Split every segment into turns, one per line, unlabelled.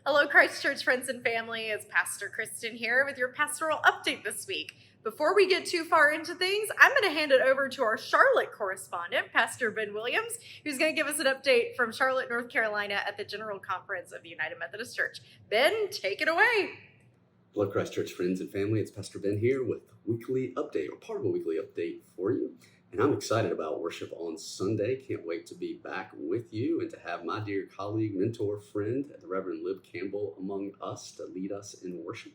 Hello, Christchurch friends and family. It's Pastor Kristen here with your pastoral update this week. Before we get too far into things, I'm going to hand it over to our Charlotte correspondent, Pastor Ben Williams, who's going to give us an update from Charlotte, North Carolina at the General Conference of the United Methodist Church. Ben, take it away.
Hello, Christchurch friends and family. It's Pastor Ben here with a weekly update, or part of a weekly update for you. And I'm excited about worship on Sunday. Can't wait to be back with you and to have my dear colleague, mentor, friend, the Reverend Lib Campbell among us to lead us in worship.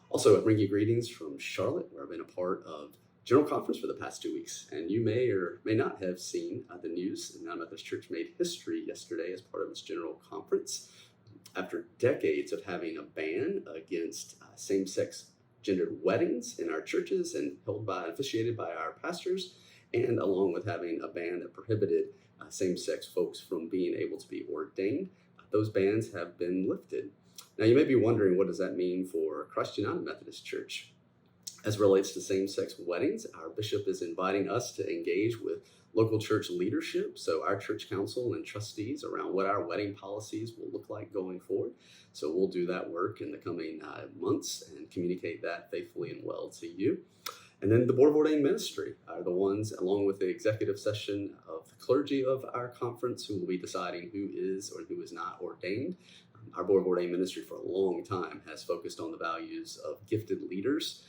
Also, I bring you greetings from Charlotte, where I've been a part of General Conference for the past 2 weeks. And you may or may not have seen the news. The United Methodist Church made history yesterday as part of its General Conference. After decades of having a ban against same-sex gendered weddings in our churches and officiated by our pastors, and along with having a ban that prohibited same-sex folks from being able to be ordained, those bans have been lifted. Now, you may be wondering, what does that mean for Christ United Methodist Church? As it relates to same-sex weddings, our bishop is inviting us to engage with local church leadership, so our church council and trustees, around what our wedding policies will look like going forward. So we'll do that work in the coming months and communicate that faithfully and well to you. And then the Board of Ordained Ministry are the ones, along with the executive session of the clergy of our conference, who will be deciding who is or who is not ordained. Our Board of Ordained Ministry for a long time has focused on the values of gifted leaders,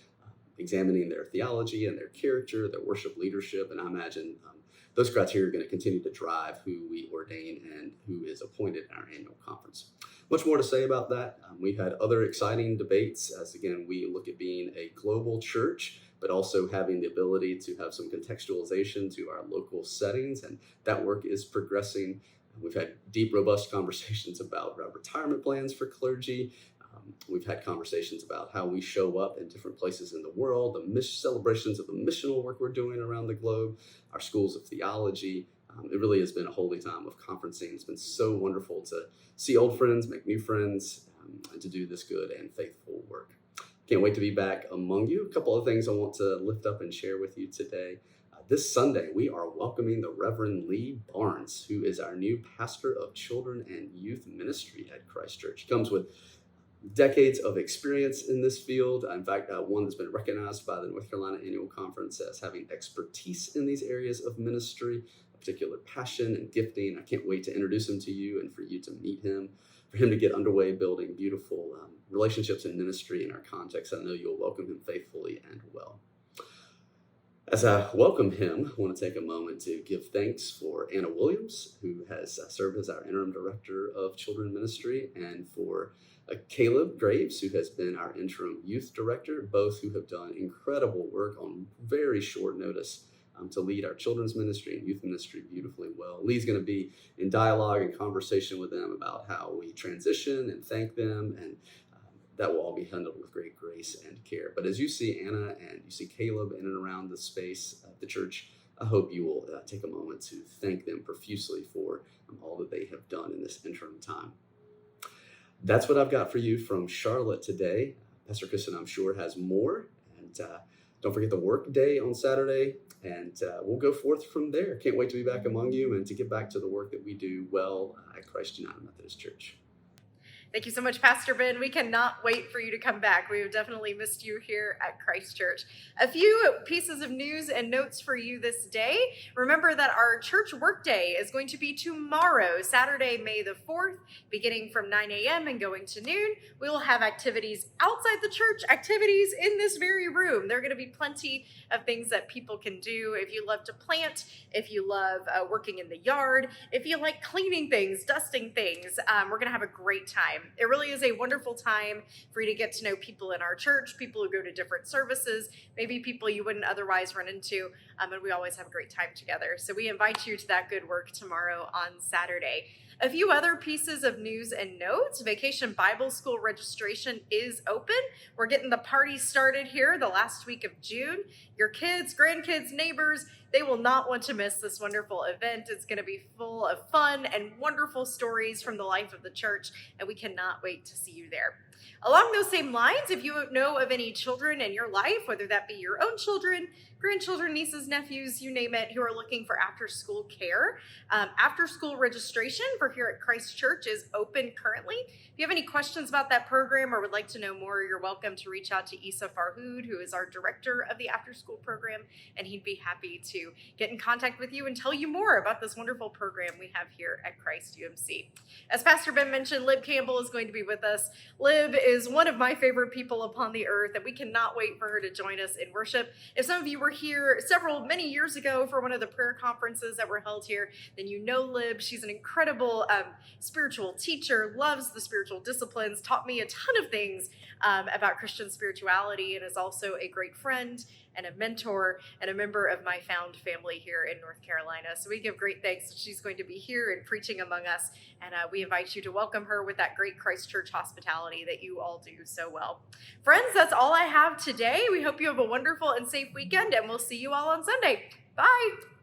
examining their theology and their character, their worship leadership, and I imagine those criteria are going to continue to drive who we ordain and who is appointed in our annual conference. Much more to say about that. We've had other exciting debates as, again, we look at being a global church, but also having the ability to have some contextualization to our local settings, and that work is progressing. We've had deep, robust conversations about retirement plans for clergy. We've had conversations about how we show up in different places in the world, the celebrations of the missional work we're doing around the globe, our schools of theology. It really has been a holy time of conferencing. It's been so wonderful to see old friends, make new friends, and to do this good and faithful work. Can't wait to be back among you. A couple of things I want to lift up and share with you today. This Sunday, we are welcoming the Reverend Lee Barnes, who is our new pastor of children and youth ministry at Christchurch. He comes with decades of experience in this field. In fact, one that's been recognized by the North Carolina Annual Conference as having expertise in these areas of ministry, a particular passion and gifting. I can't wait to introduce him to you and for you to meet him, for him to get underway building beautiful relationships in ministry in our context. I know you'll welcome him faithfully and well. As I welcome him, I want to take a moment to give thanks for Anna Williams, who has served as our interim director of children ministry, and for Caleb Graves, who has been our interim youth director, both who have done incredible work on very short notice to lead our children's ministry and youth ministry beautifully well. Lee's going to be in dialogue and conversation with them about how we transition and thank them, and that will all be handled with great grace and care. But as you see Anna and you see Caleb in and around the space of the church, I hope you will take a moment to thank them profusely for all that they have done in this interim time. That's what I've got for you from Charlotte today. Pastor Kristen, I'm sure, has more. And don't forget the work day on Saturday. And we'll go forth from there. Can't wait to be back among you and to get back to the work that we do well at Christ United Methodist Church.
Thank you so much, Pastor Ben. We cannot wait for you to come back. We have definitely missed you here at Christchurch. A few pieces of news and notes for you this day. Remember that our church workday is going to be tomorrow, Saturday, May the 4th, beginning from 9 a.m. and going to noon. We will have activities outside the church, activities in this very room. There are going to be plenty of things that people can do. If you love to plant, if you love working in the yard, if you like cleaning things, dusting things, we're going to have a great time. It really is a wonderful time for you to get to know people in our church, people who go to different services, maybe people you wouldn't otherwise run into, and we always have a great time together. So we invite you to that good work tomorrow on Saturday. A few other pieces of news and notes. Vacation Bible School registration is open. We're getting the party started here the last week of June. Your kids, grandkids, neighbors, they will not want to miss this wonderful event. It's going to be full of fun and wonderful stories from the life of the church, and we cannot wait to see you there. Along those same lines, if you know of any children in your life, whether that be your own children, grandchildren, nieces, nephews, you name it, who are looking for after-school care, after-school registration for summer here at Christ Church is open currently. If you have any questions about that program or would like to know more, you're welcome to reach out to Isa Farhood, who is our director of the after school program, and he'd be happy to get in contact with you and tell you more about this wonderful program we have here at Christ UMC. As Pastor Ben mentioned, Lib Campbell is going to be with us. Lib is one of my favorite people upon the earth, and we cannot wait for her to join us in worship. If some of you were here many years ago for one of the prayer conferences that were held here, then you know Lib. She's an incredible spiritual teacher, loves the spiritual disciplines, taught me a ton of things about Christian spirituality, and is also a great friend and a mentor and a member of my found family here in North Carolina. So we give great thanks that she's going to be here and preaching among us, and we invite you to welcome her with that great Christ Church hospitality that you all do so well. Friends, that's all I have today. We hope you have a wonderful and safe weekend, and we'll see you all on Sunday. Bye.